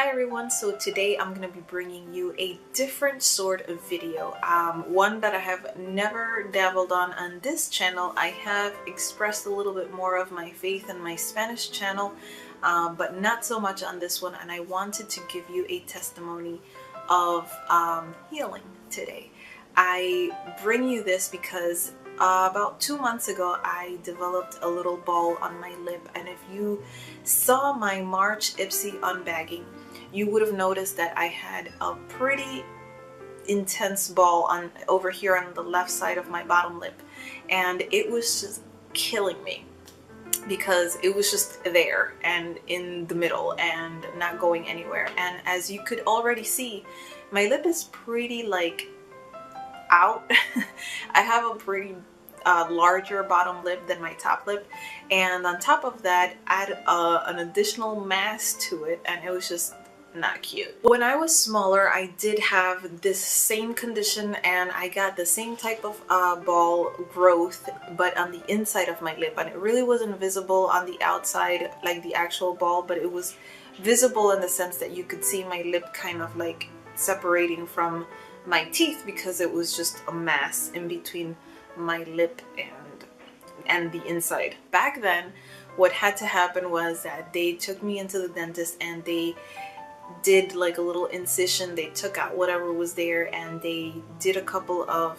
Hi everyone, so today I'm going to be bringing you a different sort of video, one that I have never dabbled on this channel. I have expressed a little bit more of my faith in my Spanish channel, but not so much on this one, and I wanted to give you a testimony of healing today. I bring you this because about 2 months ago I developed a little ball on my lip, and if you saw my March Ipsy unbagging, you would have noticed that I had a pretty intense ball over here on the left side of my bottom lip, and it was just killing me because it was just there and in the middle and not going anywhere. And as you could already see, my lip is pretty like out. I have a pretty larger bottom lip than my top lip, and on top of that add an additional mass to it, and it was just not cute. When I was smaller, I did have this same condition, and I got the same type of ball growth, but on the inside of my lip, and it really wasn't visible on the outside like the actual ball, but it was visible in the sense that you could see my lip kind of like separating from my teeth because it was just a mass in between my lip and the inside. Back then, what had to happen was that they took me into the dentist and they did like a little incision. They took out whatever was there and they did a couple of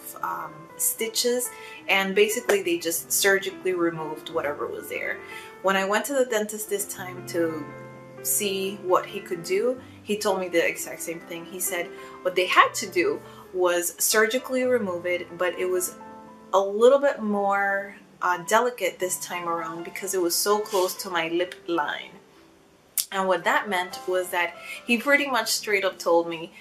stitches, and basically they just surgically removed whatever was there. When I went to the dentist this time to see what he could do, he told me the exact same thing. He said what they had to do was surgically remove it, but it was a little bit more delicate this time around because it was so close to my lip line. And what that meant was that he pretty much straight up told me,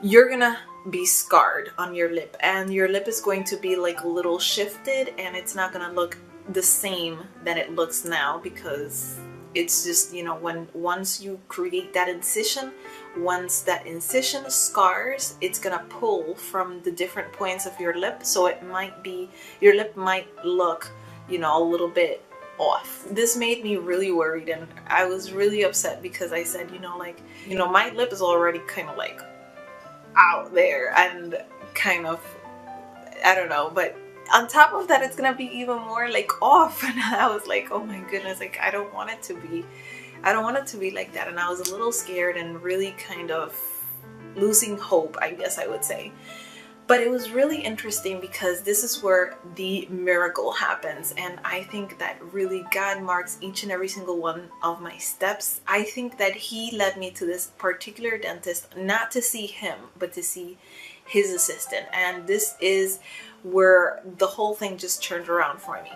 you're gonna be scarred on your lip, and your lip is going to be like a little shifted, and it's not gonna look the same that it looks now, because it's just, you know, once you create that incision, once that incision scars, it's gonna pull from the different points of your lip, so it might be, your lip might look, you know, a little bit off. This made me really worried, and I was really upset because I said, my lip is already kind of like out there and kind of, I don't know, but on top of that it's gonna be even more like off, and I was like, oh my goodness, like I don't want it to be like that. And I was a little scared and really kind of losing hope, I guess I would say. But it was really interesting because this is where the miracle happens, and I think that really God marks each and every single one of my steps. I think that he led me to this particular dentist not to see him, but to see his assistant, and this is where the whole thing just turned around for me.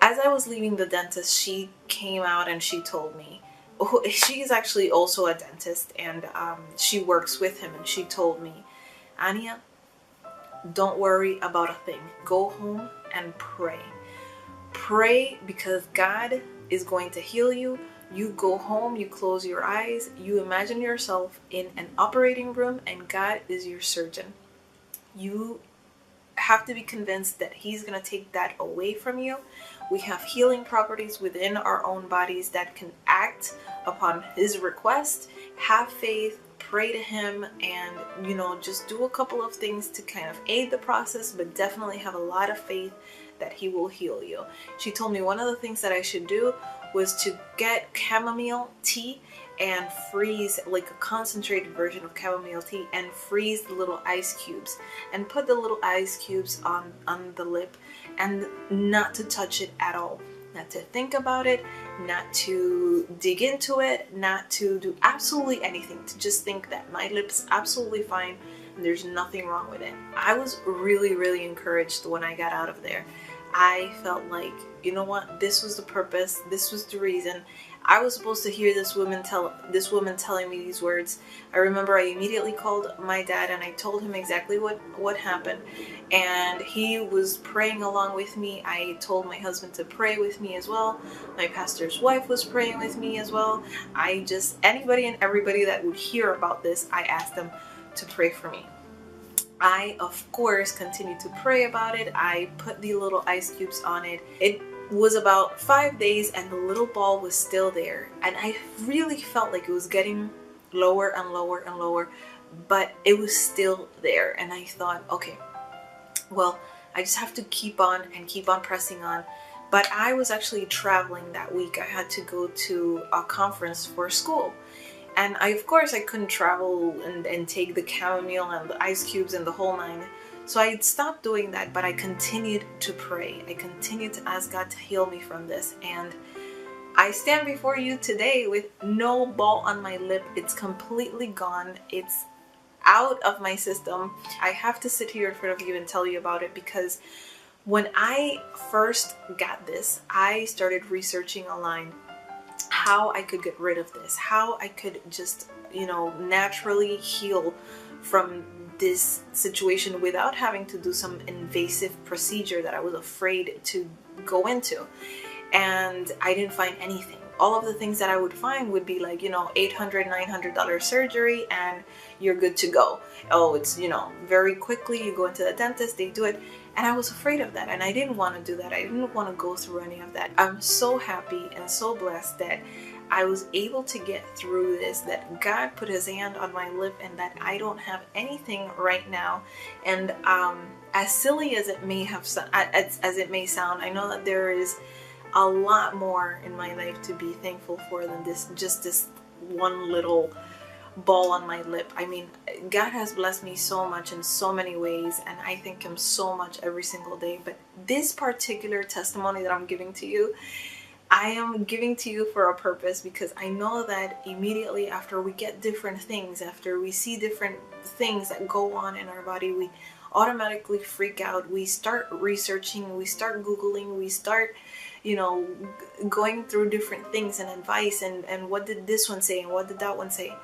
As I was leaving the dentist, she came out and she told me, she is actually also a dentist, and she works with him, and she told me, Ania, don't worry about a thing. Go home and pray. Pray, because God is going to heal you. You go home, you close your eyes, you imagine yourself in an operating room, and God is your surgeon. You have to be convinced that he's going to take that away from you. We have healing properties within our own bodies that can act upon his request. Have faith, pray to him, and just do a couple of things to kind of aid the process, but definitely have a lot of faith that he will heal you. She told me one of the things that I should do was to get chamomile tea and freeze, like a concentrated version of chamomile tea, and freeze the little ice cubes and put the little ice cubes on the lip, and not to touch it at all, not to think about it, not to dig into it, not to do absolutely anything, to just think that my lip's absolutely fine and there's nothing wrong with it. I was really, really encouraged when I got out of there. I felt like, you know what, this was the purpose, this was the reason. I was supposed to hear this woman telling me these words. I remember I immediately called my dad and I told him exactly what happened, and he was praying along with me. I told my husband to pray with me as well. My pastor's wife was praying with me as well. Anybody and everybody that would hear about this, I asked them to pray for me. I, of course, continued to pray about it. I put the little ice cubes on it. It was about 5 days and the little ball was still there, and I really felt like it was getting lower and lower and lower, but it was still there. And I thought, okay, well, I just have to keep on and keep on pressing on. But I was actually traveling that week. I had to go to a conference for school, and of course I couldn't travel and take the chamomile and the ice cubes and the whole nine. So I stopped doing that, but I continued to pray. I continued to ask God to heal me from this. And I stand before you today with no ball on my lip. It's completely gone. It's out of my system. I have to sit here in front of you and tell you about it, because when I first got this, I started researching online how I could get rid of this, how I could just, naturally heal from this situation without having to do some invasive procedure that I was afraid to go into. And I didn't find anything. All of the things that I would find would be like, $800, $900 surgery and you're good to go. Oh, it's, very quickly you go into the dentist, they do it. And I was afraid of that, and I didn't want to do that. I didn't want to go through any of that. I'm so happy and so blessed that I was able to get through this, that God put his hand on my lip, and that I don't have anything right now. And as silly as it may have as it may sound, I know that there is a lot more in my life to be thankful for than this one little ball on my lip. I mean, God has blessed me so much in so many ways, and I thank him so much every single day. But this particular testimony that I'm giving to you, I am giving to you for a purpose, because I know that immediately after we get different things, after we see different things that go on in our body, we automatically freak out. We start researching, we start Googling, we start going through different things and advice, and what did this one say and what did that one say.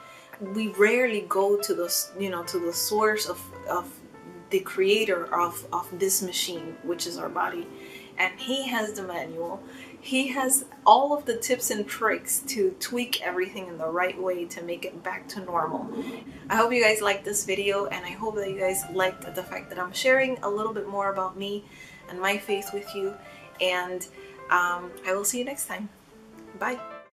We rarely go to the to the source of the creator of this machine, which is our body. And he has the manual. He has all of the tips and tricks to tweak everything in the right way to make it back to normal. I hope you guys liked this video, and I hope that you guys liked the fact that I'm sharing a little bit more about me and my faith with you. And I will see you next time. Bye.